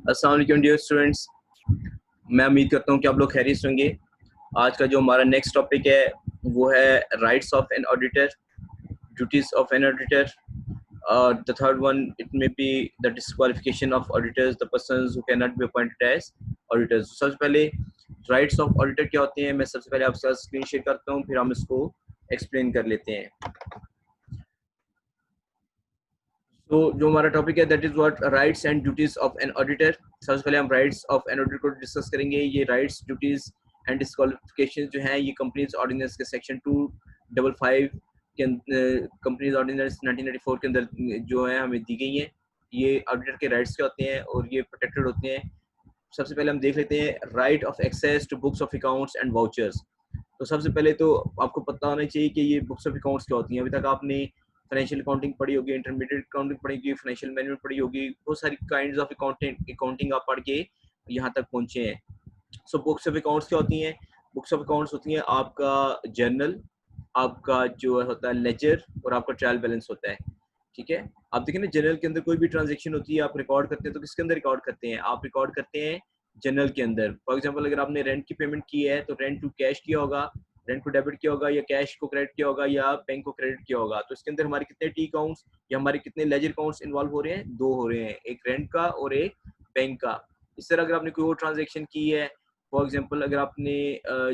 अस्सलाम वालेकुम dear students, मैं उम्मीद करता हूँ कि आप लोग खैरियत से होंगे। आज का जो हमारा नेक्स्ट टॉपिक है वो है rights of an auditor, duties of an auditor. The third one it may be the disqualification of auditors, the persons who can not be appointed as auditors. सबसे पहले राइट्स ऑफ ऑडिटर क्या होते हैं, मैं सबसे पहले आपके साथ स्क्रीन शेयर करता हूँ, फिर हम इसको एक्सप्लेन कर लेते हैं। तो जो हमारा टॉपिक है that is what rights and duties of an auditor. सबसे पहले हम राइट्स ऑफ एन ऑडिटर को डिस्कस करेंगे। ये राइट्स, ड्यूटीज एंड डिस्क्वालिफिकेशन जो हैं ये कंपनीज ऑर्डिनेंस के सेक्शन 255 के कंपनीज ऑर्डिनेंस 1994 के अंदर जो है हमें दी गई हैं। ये ऑडिटर के राइट्स क्या होते हैं और ये प्रोटेक्टेड होते हैं। सबसे पहले हम देख लेते हैं right of access to books of accounts and vouchers. तो सबसे पहले तो आपको पता होना चाहिए कि ये बुक्स ऑफ अकाउंट्स क्या होती हैं। अभी तक आपने फाइनेंशियल अकाउंटिंग पढ़ी होगी, इंटरमीडिएट अकाउंटिंग पढ़ी होगी, फाइनेंशियल मैनेजमेंट पढ़ी होगी, बहुत सारी काइंड्स ऑफ अकाउंटिंग आप पढ़ के यहाँ तक पहुँचे हैं। सो बुक्स ऑफ अकाउंट्स क्या होती हैं? बुक्स ऑफ अकाउंट्स होती हैं आपका जर्नल, आपका जो होता है लेजर और आपका ट्रायल बैलेंस होता है। ठीक है, आप देखें ना जर्नल के अंदर कोई भी ट्रांजेक्शन होती है आप रिकॉर्ड करते हैं तो किसके अंदर रिकॉर्ड करते हैं? आप रिकॉर्ड करते हैं जर्नल के अंदर। फॉर एग्जांपल अगर आपने रेंट की पेमेंट की है तो रेंट टू कैश किया होगा, रेंट को डेबिट किया होगा, या कैश को क्रेडिट किया होगा, या बैंक को क्रेडिट किया होगा। तो इसके अंदर हमारे कितने टी अकाउंट्स या हमारे कितने लेजर अकाउंट्स इन्वॉल्व हो रहे हैं? दो हो रहे हैं, एक रेंट का और एक बैंक का। इस तरह अगर आपने कोई और ट्रांजेक्शन की है, फॉर एग्जांपल अगर आपने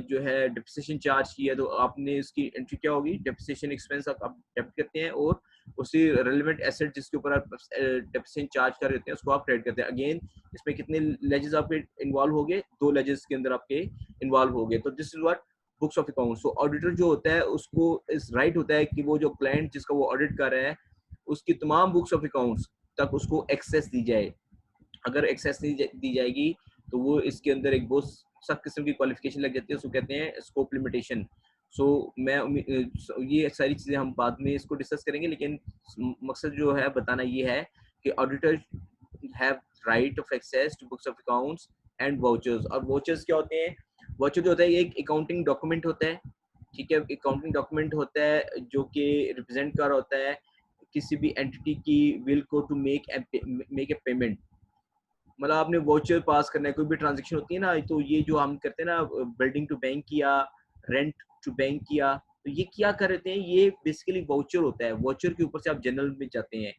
जो है डेप्रिसिएशन चार्ज की है तो आपने उसकी एंट्री क्या होगी? डेप्रिसिएशन एक्सपेंस आप डेबिट करते हैं और उसी रेलेवेंट एसेट जिसके ऊपर आप डेप्रिसिएशन चार्ज कर रहे हैं उसको आप क्रेडिट करते हैं। अगेन इसमें कितने लेजेस आपके इन्वॉल्व हो गए? दो लेजेस के अंदर आपके इन्वॉल्व हो गए। तो this is what books of accounts. तो ऑडिटर जो होता है उसको इस राइट होता है कि वो जो क्लाइंट जिसका वो ऑडिट कर रहा है उसकी तमाम बुक्स ऑफ अकाउंट्स तक उसको एक्सेस दी जाए। अगर एक्सेस नहीं दी जाएगी तो वो इसके अंदर एक बहुत सख्त किस्म की क्वालिफिकेशन लग जाती है, उसको कहते हैं स्कोप लिमिटेशन। सो मैं ये सारी चीज़ें हम बाद में इसको डिस्कस करेंगे, लेकिन मकसद जो है बताना ये है कि auditor have right of access to books of accounts and vouchers. और वाउचर्स क्या होते हैं? वाउचर जो होता है एक अकाउंटिंग डॉक्यूमेंट होता है। ठीक है, अकाउंटिंग डॉक्यूमेंट होता है जो कि रिप्रेजेंट कर होता है किसी भी एंटिटी की विल को टू मेक ए पेमेंट। मतलब आपने वाउचर पास करना है, कोई भी ट्रांजेक्शन होती है ना, तो ये जो हम करते हैं ना बिल्डिंग टू बैंक किया, रेंट टू बैंक किया, तो ये क्या कर रहे हैं? ये बेसिकली वाउचर होता है। वाउचर के ऊपर से आप जनरल में जाते हैं।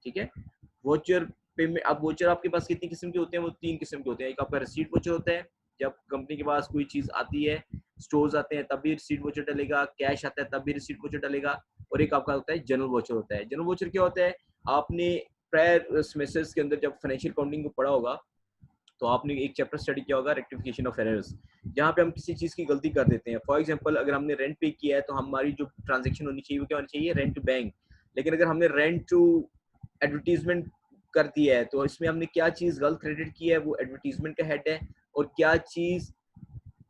ठीक है, वाउचर पेमेंट। अब वाउचर आपके पास कितनी किस्म के होते हैं? वो तीन किस्म के होते हैं। एक आपका रिसीट वाउचर होता है, जब कंपनी के पास कोई चीज आती है, स्टोर्स आते हैं तब भी रिसीट वाउचर डलेगा, कैश आता है तब भी रिसीट वाउचर डलेगा। और एक आपका होता है जनरल वाउचर होता है। जनरल वाउचर क्या होता है? आपने प्रायर सेमेस्टर्स के अंदर जब फाइनेंशियल अकाउंटिंग को पढ़ा होगा तो आपने एक चैप्टर स्टडी किया होगा रेक्टिफिकेशन ऑफ एरर्स, जहाँ पे हम किसी चीज की गलती कर देते हैं। फॉर एग्जांपल अगर हमने रेंट पे किया है तो हमारी जो ट्रांजेक्शन होनी चाहिए वो क्या होनी चाहिए? Rent to bank. लेकिन अगर हमने रेंट टू एडवर्टीजमेंट कर दिया है तो इसमें हमने क्या चीज गलत क्रेडिट की है? वो एडवर्टीजमेंट का हेड है। और क्या चीज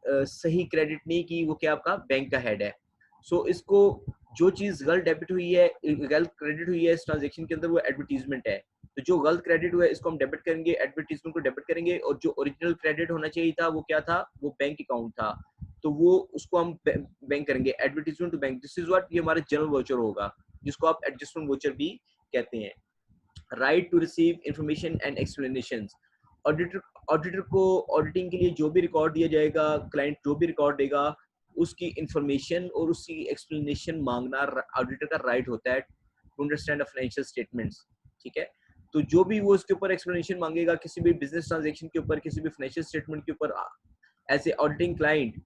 सही क्रेडिट नहीं की? वो क्या आपका बैंक का हेड है। सो इसको जो चीज गलत डेबिट हुई है, गलत क्रेडिट हुई है इस ट्रांजेक्शन के अंदर, वो एडवर्टीजमेंट है। तो जो गलत क्रेडिट हुआ है इसको हम डेबिट करेंगे, एडवर्टीजमेंट को डेबिट करेंगे। और जो ओरिजिनल क्रेडिट होना चाहिए था वो क्या था? वो बैंक अकाउंट था, तो वो उसको हम बैंक करेंगे, advertisement to bank. This is what ये हमारा जनरल वाउचर होगा, जिसको आप एडजस्टमेंट वाउचर भी कहते हैं। Right to receive information and explanation. Auditor auditor को ऑडिटिंग के लिए जो भी रिकॉर्ड दिया जाएगा, क्लाइंट जो भी रिकॉर्ड देगा, उसकी इंफॉर्मेशन और उसकी एक्सप्लेनेशन मांगना ऑडिटर का राइट होता है टू अंडरस्टैंड फाइनेंशियल स्टेटमेंट्स। ठीक है, तो जो भी वो उसके ऊपर एक्सप्लेनेशन मांगेगा किसी भी बिजनेस ट्रांजेक्शन के ऊपर, किसी भी फाइनेंशियल स्टेटमेंट के ऊपर, as a auditing client,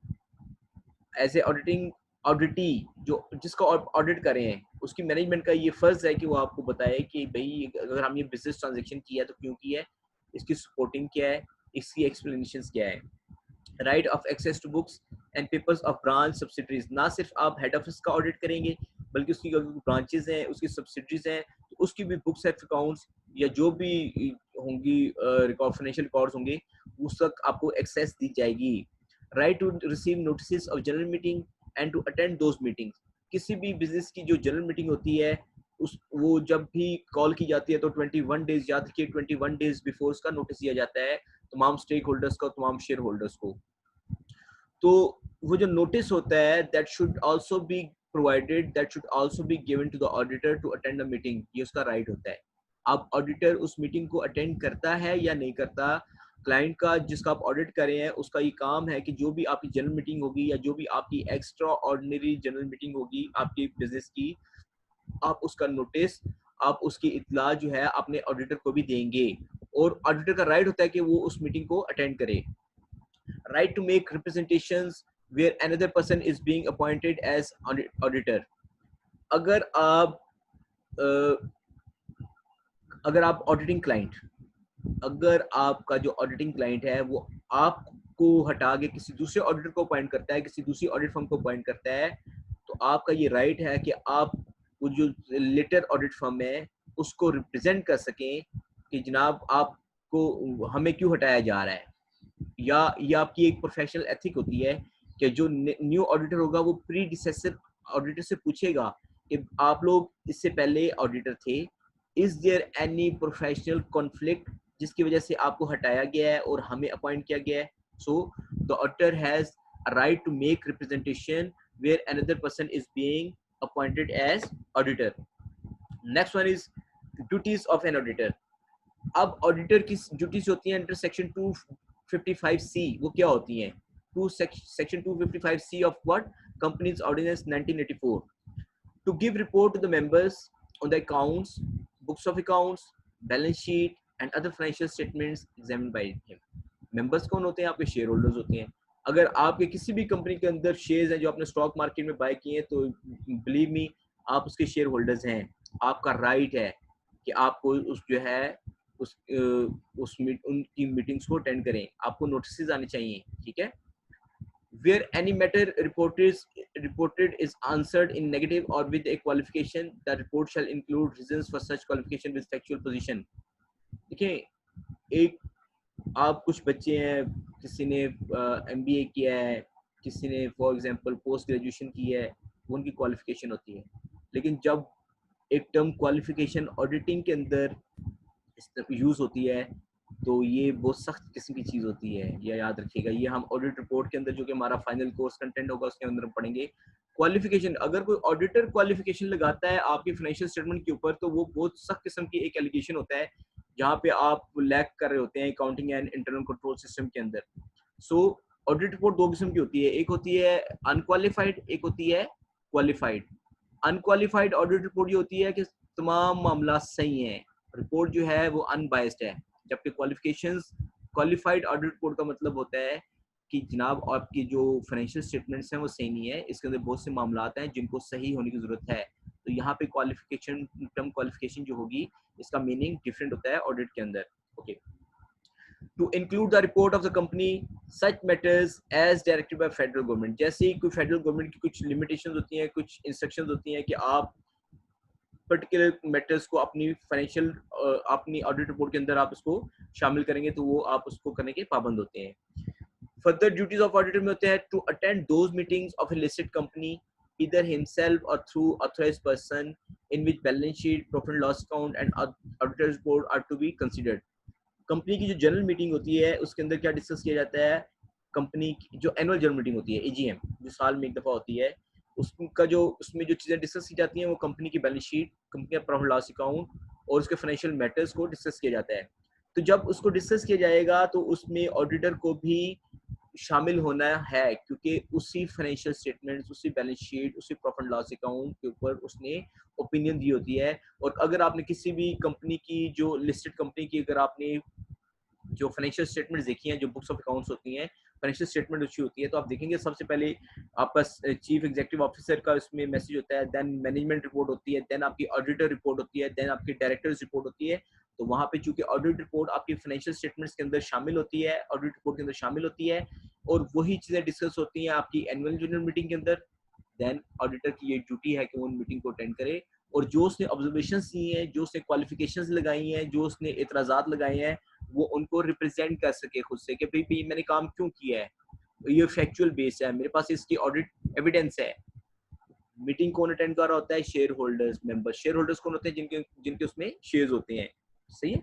as a auditing auditee जो जिसका ऑडिट कर रहे हैं, उसकी मैनेजमेंट का ये फर्ज है कि वो आपको बताए कि भाई अगर हम ये बिजनेस ट्रांजेक्शन किया तो क्यों किया है, इसकी सपोर्टिंग क्या है, इसकी एक्सप्लेनेशन क्या है। Right of access to books and papers of branch subsidiaries. ना सिर्फ आप हेड ऑफिस का ऑडिट करेंगे बल्कि उसकी ब्रांचेस हैं, उसकी सब्सिडरीज हैं, तो उसकी भी बुक्स एंड अकाउंट्स या जो भी होंगी रिकॉर्ड, फाइनेंशियल रिकॉर्ड्स होंगे, उस तक आपको एक्सेस दी जाएगी। Right to receive notice of general meeting and to attend those meetings. किसी भी बिजनेस की जो जनरल मीटिंग होती है उस वो जब भी कॉल की जाती है तो 21 डेज, याद रखिए 21 डेज बिफोर उसका नोटिस दिया जाता है तमाम स्टेक होल्डर्स को, तमाम शेयर होल्डर्स को। तो वो जो नोटिस होता है that should also be provided, that should also be given to the auditor to attend the meeting. ये उसका राइट होता है। अब ऑडिटर उस मीटिंग को अटेंड करता है या नहीं करता। क्लाइंट का जिसका आप ऑडिट कर रहे हैं उसका ये काम है कि जो भी आपकी जनरल मीटिंग होगी या जो भी आपकी एक्स्ट्रा ऑर्डिनरी जनरल मीटिंग होगी आपकी बिजनेस की, आप उसका नोटिस, आप उसकी इत्तला जो है अपने ऑडिटर को भी देंगे, और ऑडिटर का राइट होता है कि वो उस मीटिंग को अटेंड करे। Right to make representations where another person is being appointed as auditor. अगर आप अगर आप ऑडिटिंग क्लाइंट, अगर आपका जो ऑडिटिंग क्लाइंट है वो आपको हटा के किसी दूसरे ऑडिटर को अपॉइंट करता है, किसी दूसरी ऑडिट फर्म को अपॉइंट करता है, तो आपका ये राइट है कि आप वो जो लेटर ऑडिट फर्म है उसको रिप्रेजेंट कर सकें कि जनाब आपको हमें क्यों हटाया जा रहा है। या ये आपकी एक प्रोफेशनल एथिक होती है कि जो न्यू ऑडिटर होगा वो प्रीडिसेसर ऑडिटर से पूछेगा कि आप लोग इससे पहले ऑडिटर थे, is there any professional conflict जिसकी वजह से आपको हटाया गया है और हमें अपॉइंट किया गया है। So the auditor has a right to make representation where another person is being appointed as auditor. Next one is duties of an auditor. अब ऑडिटर की ड्यूटीज होती हैं अंडर सेक्शन 255C। वो क्या होती हैं? Section 255C of what? Companies ordinance 1984। To give report to the members on the accounts, books of accounts, balance sheet and other financial statements examined by him. Members कौन होते हैं? आपके share holders होते हैं। अगर आपके किसी भी कंपनी के अंदर शेयर्स हैं जो आपने स्टॉक मार्केट में बाय किए हैं, तो बिलीव मी आप उसके शेयर होल्डर्स हैं। आपका राइट है कि आपको उस जो है उनकी मीटिंग्स को अटेंड करें, आपको नोटिस आने चाहिए, ठीक है। Where any matter reported is answered in negative or with a qualification, the report shall include reasons for such qualification with factual position। देखिए, एक आप कुछ बच्चे हैं, किसी ने MBA किया है, किसी ने फॉर एग्जांपल पोस्ट ग्रेजुएशन की है, वो उनकी क्वालिफिकेशन होती है। लेकिन जब एक टर्म क्वालिफिकेशन ऑडिटिंग के अंदर यूज होती है तो ये बहुत सख्त किस्म की चीज़ होती है, ये याद रखिएगा। ये हम ऑडिट रिपोर्ट के अंदर जो कि हमारा फाइनल कोर्स कंटेंट होगा उसके अंदर पढ़ेंगे। क्वालिफिकेशन, अगर कोई ऑडिटर क्वालिफिकेशन लगाता है आपकी फाइनेंशियल स्टेटमेंट के ऊपर, तो वो बहुत सख्त किस्म की एक एलिगेशन होता है जहाँ पे आप लैक कर रहे होते हैं accounting and internal control system के अंदर। सो ऑडिट रिपोर्ट दो किस्म की होती है, एक होती है अनक्वालिफाइड, एक होती है क्वालिफाइड। अनक्वालिफाइड ऑडिट रिपोर्ट ये होती है कि तमाम मामला सही है, रिपोर्ट जो है वो अनबायस्ड है। जबकि क्वालिफाइड ऑडिट रिपोर्ट का मतलब होता है कि जनाब आपकी जो फाइनेंशियल स्टेटमेंट्स हैं वो सही नहीं है, इसके अंदर बहुत से मामला हैं जिनको सही होने की जरूरत है। तो यहाँ पे क्वालिफिकेशन, टर्म क्वालिफिकेशन जो होगी इसका मीनिंग डिफरेंट होता है ऑडिट के अंदर। Okay, to include the report of the company such matters as directed by federal government. जैसे ही कोई फेडरल गवर्नमेंट की कुछ लिमिटेशंस होती हैं, कुछ इंस्ट्रक्शंस होती हैं कि आप पर्टिकुलर मैटर्स को अपनी फाइनेंशियल अपनी ऑडिट रिपोर्ट के अंदर आप उसको शामिल करेंगे, तो वो आप उसको करने के पाबंद होते हैं। फर्दर ड्यूटीज ऑफ ऑडिटर में होते हैं to attend those meetings of a listed company either himself or through authorized person in which balance sheet, profit and loss account and auditor's report are to be considered। Company की जो general meeting होती है उसके अंदर क्या discuss किया जाता है? कंपनी की जो एनुअल जनरल मीटिंग होती है, AGM, जो साल में एक दफा होती है, उसका जो उसमें जो चीज़ें डिस्कस की जाती हैं वो कंपनी की बैलेंस शीट, कंपनी का प्रॉफिट लॉस अकाउंट और उसके फाइनेंशियल मैटर्स को डिस्कस किया जाता है। तो जब उसको डिस्कस किया जाएगा तो उसमें ऑडिटर को भी शामिल होना है, क्योंकि उसी फाइनेंशियल स्टेटमेंट्स, उसी बैलेंस शीट, उसी प्रॉफिट लॉस अकाउंट के ऊपर उसने ओपिनियन दी होती है। और अगर आपने किसी भी कंपनी की, जो लिस्टेड कंपनी की, अगर आपने जो फाइनेंशियल स्टेटमेंट्स देखी हैं, जो बुक्स ऑफ अकाउंट्स होती हैं, फाइनेंशियल स्टेटमेंट अच्छी होती है, तो आप देखेंगे सबसे पहले आपका चीफ एग्जीक्यूटिव ऑफिसर का उसमें मैसेज होता है, देन मैनेजमेंट रिपोर्ट होती है, देन आपकी ऑडिटर रिपोर्ट होती है, देन आपकी डायरेक्टर्स रिपोर्ट होती है। तो वहाँ पे चूंकि ऑडिट रिपोर्ट आपकी फाइनेंशियल स्टेटमेंट्स के अंदर शामिल होती है, ऑडिट रिपोर्ट के अंदर शामिल होती है, और वही चीज़ें डिस्कस होती हैं आपकी एनुअल जनरल मीटिंग के अंदर, देन ऑडिटर की ये ड्यूटी है कि वो उन मीटिंग को अटेंड करे और जो उसने ऑब्जर्वेशंस दी हैं, जो उसने क्वालिफिकेशंस लगाई हैं, जो उसने इतराज़ात लगाए हैं, वो उनको रिप्रेजेंट कर सके खुद से कि भाई मैंने काम क्यों किया है, ये फैक्चुअल बेस है, मेरे पास इसकी ऑडिट एविडेंस है। मीटिंग कौन अटेंड कर रहा होता है? Share holders, members. Share holders कौन होते हैं? जिनके जिनके उसमें शेयर्स होते हैं, सही है।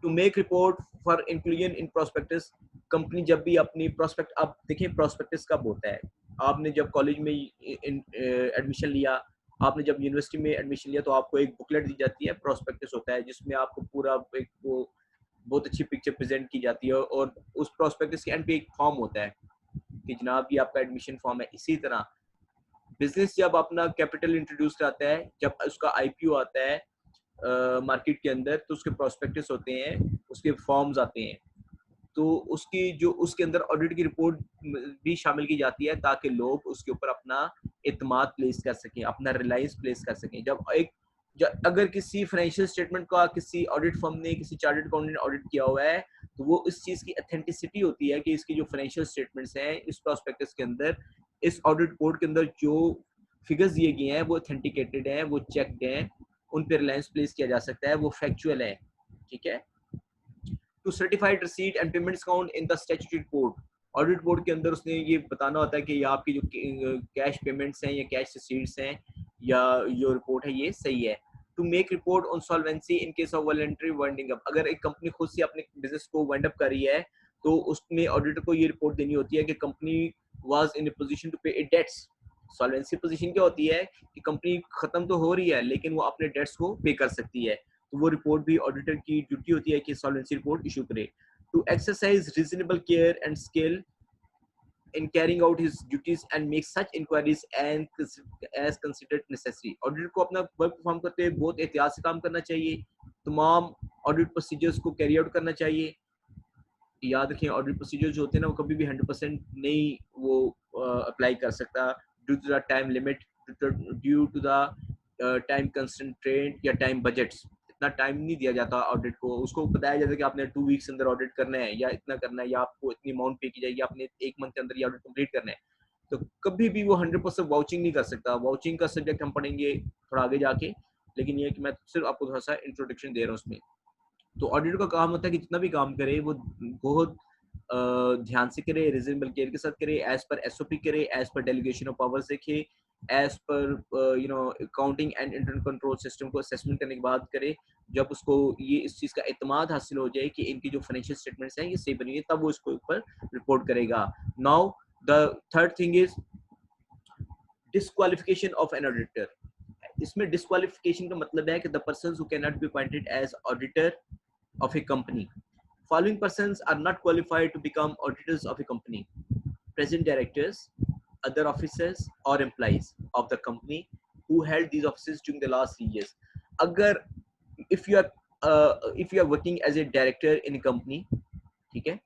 To make report for inclusion in prospectus. Company जब भी अपनी प्रोस्पेक्ट, आप देखिए प्रोस्पेक्टस कब होता है? आपने जब कॉलेज में एडमिशन लिया आपने जब यूनिवर्सिटी में एडमिशन लिया तो आपको एक बुकलेट दी जाती है, प्रोस्पेक्टस होता है जिसमें आपको पूरा एक वो बहुत अच्छी पिक्चर प्रेजेंट की जाती है, और उस प्रोस्पेक्टस के एंड पे एक फॉर्म होता है कि जनाब ये आपका एडमिशन फॉर्म है। इसी तरह बिजनेस जब अपना कैपिटल इंट्रोड्यूस कराता है, जब उसका आईपीओ आता है मार्केट के अंदर, तो उसके प्रोस्पेक्टस होते हैं, उसके फॉर्म्स आते हैं, तो उसकी जो उसके अंदर ऑडिट की रिपोर्ट भी शामिल की जाती है ताकि लोग उसके ऊपर अपना एतमाद प्लेस कर सकें, अपना रिलायंस प्लेस कर सकें। अगर किसी फाइनेंशियल स्टेटमेंट का किसी ऑडिट फर्म ने, किसी चार्टर्ड अकाउंटेंट ने ऑडिट किया हुआ है, तो वो इस चीज़ की अथेंटिसिटी होती है कि इसकी जो फाइनेंशियल स्टेटमेंट्स हैं इस प्रोस्पेक्टस के अंदर, इस ऑडिट रिपोर्ट के अंदर जो फिगर्स दिए गए हैं वो अथेंटिकेटेड हैं, वो चेक्ड हैं, उन पर रिलायंस प्लेस किया जा सकता है, वो फैक्चुअल है। ठीक है। To certified receipt and payments count in the statutory report, audit report के अंदर उसने ये बताना होता है कि ये आपकी जो कैश पेमेंट्स हैं या कैश रिसीट्स हैं या जो रिपोर्ट है ये सही है। To make report on solvency in case of voluntary winding up, अगर एक कंपनी खुद से अपने बिजनेस को वाइंड अप कर रही है तो उसमें ऑडिटर को ये रिपोर्ट देनी होती है कि company was in a position to pay it debts. Solvency position क्या होती है कि कंपनी खत्म तो हो रही है लेकिन वो अपने डेट्स को पे कर सकती है, तो वो रिपोर्ट भी ऑडिटर की ड्यूटी होती है कि सॉल्वेंसी रिपोर्ट इशू करे। To exercise reasonable care and skill in carrying out his duties and make such inquiries and as considered necessary, auditor को अपना वर्क परफॉर्म करते हुए बहुत एहतियात से काम करना चाहिए, तमाम ऑडिट प्रोसीजर्स को कैरी आउट करना चाहिए। याद रखें ऑडिट प्रोसीजर जो होते हैं ना वो कभी भी 100% नहीं वो अप्लाई कर सकता due to the time limit, due to the time constraint या टाइम बजट्स। इतना टाइम नहीं दिया जाता ऑडिट को, उसको बताया जाता है कि आपने 2 वीक्स अंदर ऑडिट करना है या इतना करना है या आपको इतनी अमाउंट पे की जाएगी, आपने 1 मंथ के अंदर ये ऑडिट कंप्लीट करना है। तो कभी भी वो 100% वाउचिंग नहीं कर सकता। वाउचिंग का सब्जेक्ट हम पढ़ेंगे थोड़ा आगे जाके, लेकिन ये कि मैं सिर्फ आपको थोड़ा सा इंट्रोडक्शन दे रहा हूँ उसमें। तो ऑडिटर का काम होता है कि जितना भी काम करे वो बहुत ध्यान से करे, रीजनेबल केयर के साथ करे, एज पर एसओपी करे, एज पर डेलीगेशन ऑफ पावर्स देखे, एज पर accounting and internal control system को असेसमेंट करने के बाद करे। जब उसको ये इस चीज़ का एतमाद हासिल हो जाए कि इनकी जो फाइनेंशियल स्टेटमेंट्स हैं ये सही बनी है, तब वो इसको ऊपर रिपोर्ट करेगा। Now the third thing is disqualification of an auditor. इसमें डिस्क्वालिफिकेशन का मतलब है कि the person who can not be appointed as auditor of a company. Following persons are not qualified to become auditors of a company: present directors, other officers or employees of the company who held these offices during the last 3 years. अगर if you are working as a director in a company, ठीक है,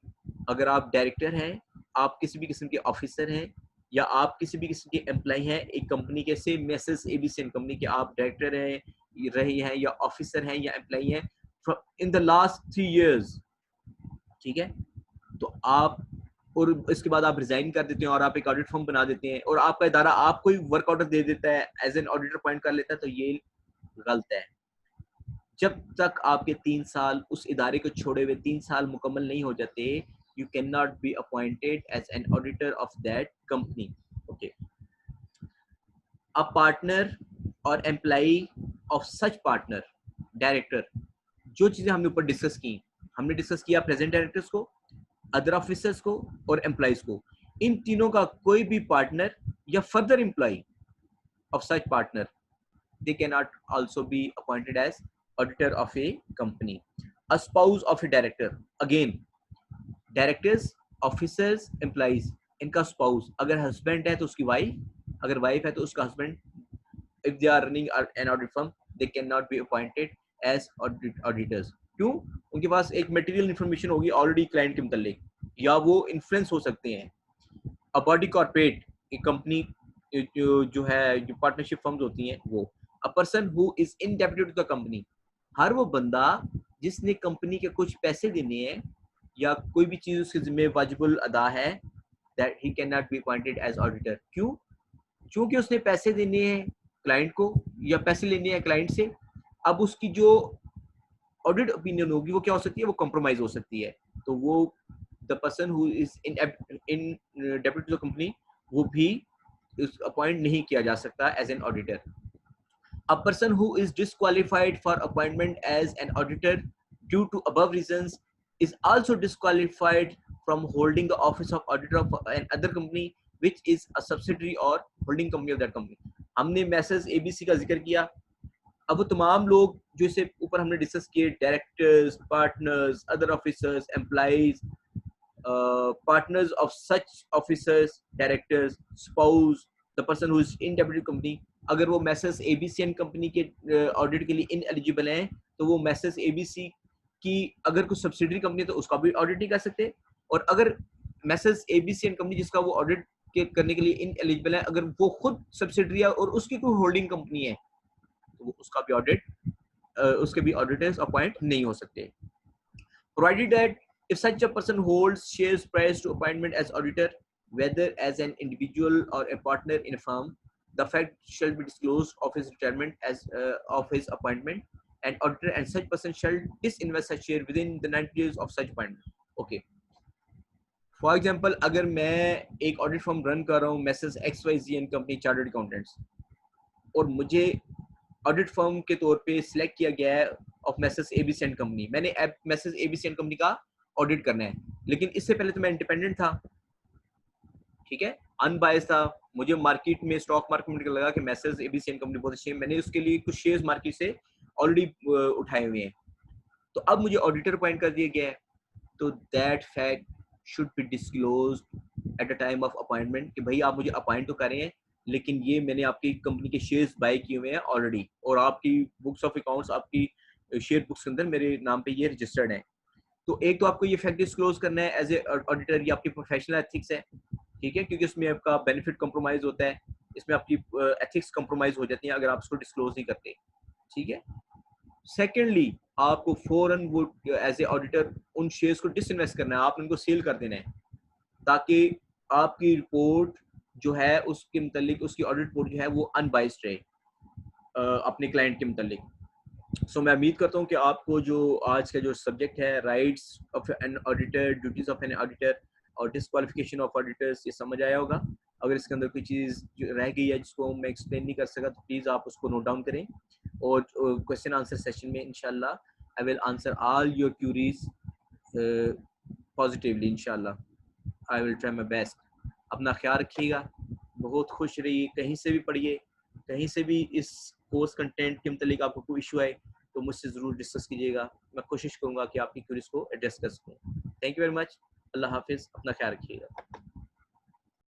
अगर आप director हैं, आप किसी भी किस्म के ऑफिसर हैं या आप किसी भी किस्म के एम्प्लॉय हैं एक कंपनी के, से मैसेज एबीसी कंपनी के आप डायरेक्टर हैं रहे हैं या ऑफिसर हैं या एम्प्लॉय हैं इन द लास्ट 3 years, ठीक है, तो आप और इसके बाद आप रिजाइन कर देते हैं और आप एक ऑडिट फर्म बना देते हैं और आपका इदारा आपको ही वर्क ऑर्डर दे देता है, एज एन ऑडिटर अपॉइंट कर लेता है, तो ये गलत है। जब तक आपके 3 साल उस इदारे को छोड़े हुए 3 साल मुकम्मल नहीं हो जाते, you can not be appointed as an auditor of that company. Okay, a partner और employee of such partner director, जो चीजें हमने ऊपर डिस्कस की, हमने डिस्कस किया प्रेजेंट डायरेक्टर्स को, अदर ऑफिसर्स को और एम्प्लॉइज को, इन तीनों का कोई भी पार्टनर या further employ of such partner, they cannot also be appointed as auditor of a company. A spouse of a director, again directors, officers, employees, इनका spouse, अगर husband है तो उसकी wife, अगर wife है तो उसका husband, if they are running an audit firm they cannot be appointed as auditors। क्यों? उनके पास एक मटेरियल इंफॉर्मेशन होगी ऑलरेडी क्लाइंट के मुतालिक, या वो इन्फ्लुएंस हो सकते हैं। अ बॉडी कॉर्पोरेट, एक कंपनी जो है, जो पार्टनरशिप फर्म्स होती हैं वो। A person who is indebted to the company, हर वो बंदा जिसने कंपनी के कुछ पैसे देने हैं या कोई भी चीज उसके जिम्मे वाजिबुल अदा है, that he can not be appointed as auditor. क्यों? क्योंकि उसने पैसे देने हैं क्लाइंट को या पैसे लेने हैं क्लाइंट से। अब उसकी जो ऑडिट ओपिनियन होगी वो क्या हो सकती है, वो कॉम्प्रोमाइज हो सकती है, तो वो the person who is in deputy to the company वो भी अपॉइंट नहीं किया जा सकता as an auditor. A person who is disqualified for appointment as an auditor due to above reasons is also disqualified from holding the office of auditor of an other company which is a subsidiary or holding company of that company। हमने message ABC का जिक्र किया। अब वो तमाम लोग जो इससे ऊपर हमने डिस्कस किए, directors, partners, other officers, employees, partners of such officers, directors, spouse, the person who is in W company, अगर वो मैसेज एबीसी एंड कंपनी के ऑडिट के लिए इन एलिजिबल हैं तो वो मैसेज एबीसी की अगर कुछ सब्सिडरी कंपनी है तो उसका भी ऑडिट नहीं कर सकते, और अगर मैसेज एबीसी एंड कंपनी जिसका वो ऑडिट के करने के लिए इन एलिजिबल है अगर वो खुद सब्सिडरी है और उसकी कोई होल्डिंग कंपनी है तो वो उसका भी ऑडिट उसके भी ऑडिटर्स अपॉइंट नहीं हो सकते। Provided that if such a person holds shares prior to appointment as auditor, whether as an individual or a partner in a firm, the fact shall be disclosed of his retirement as of his appointment, and auditor and such person shall disinvest such share within the 90 days of such appointment. Okay. For example अगर मैं एक audit firm run कर रहा हूँ messrs X Y Z and company chartered accountants, और मुझे audit firm के तौर पे सिलेक्ट किया गया है of message ABC and company, मैंने मैसेज एबीसी एंड कंपनी का ऑडिट करना है, लेकिन इससे पहले तो मैं इंडिपेंडेंट था, ठीक है, अनबायस्ड था, मुझे मार्केट में स्टॉक मार्केट में लगा कि मैसेज एबीसी एंड कंपनी बहुत अच्छी है, मैंने उसके लिए कुछ शेयर्स मार्केट से ऑलरेडी उठाए हुए हैं, तो अब मुझे ऑडिटर अपॉइंट कर दिया गया है, तो that fact should be disclosed at the time of appointment कि भाई आप मुझे अपॉइंट तो करें हैं लेकिन ये मैंने आपकी कंपनी के शेयर्स बाय किए हुए हैं ऑलरेडी, और आपकी बुक्स ऑफ अकाउंट्स, आपकी शेयर बुक्स के अंदर मेरे नाम पे ये रजिस्टर्ड है। तो एक तो आपको ये फैक्ट डिस्क्लोज करना है एज ए ऑडिटर, ये आपकी प्रोफेशनल एथिक्स है, ठीक है, क्योंकि इसमें आपका बेनिफिट कंप्रोमाइज होता है, इसमें आपकी एथिक्स कंप्रोमाइज हो जाती है अगर आप उसको डिस्क्लोज नहीं करते, ठीक है। सेकेंडली आपको फौरन वो एज ए ऑडिटर उन शेयर्स को डिसइन्वेस्ट करना है, आपने उनको सेल कर देना है ताकि आपकी रिपोर्ट जो है उसके मुतालिक, उसकी ऑडिट रिपोर्ट जो है वो अनबाइस्ड रहे अपने क्लाइंट के मुतालिक। सो मैं उम्मीद करता हूँ कि आपको जो आज का जो सब्जेक्ट है rights of an auditor, duties of an auditor और डिस्क्वालिफिकेशन ऑफ ऑडिटर्स, ये समझ आया होगा। अगर इसके अंदर कोई चीज़ रह गई है जिसको मैं एक्सप्लेन नहीं कर सका तो प्लीज़ आप उसको नोट डाउन करें, और क्वेश्चन आंसर सेशन में इंशाल्लाह I will answer all your queries positively इंशाल्लाह। I will try my best. अपना ख्याल रखिएगा, बहुत खुश रहिए, कहीं से भी पढ़िए, कहीं से भी इस कोर्स कंटेंट के मतलब आपको कोई इशू आए तो मुझसे ज़रूर डिस्कस कीजिएगा, मैं कोशिश करूँगा कि आपकी क्यूरीज को एड्रेस कर सकूँ। थैंक यू वेरी मच, अल्लाह हाफिज़, अपना ख्याल रखिएगा।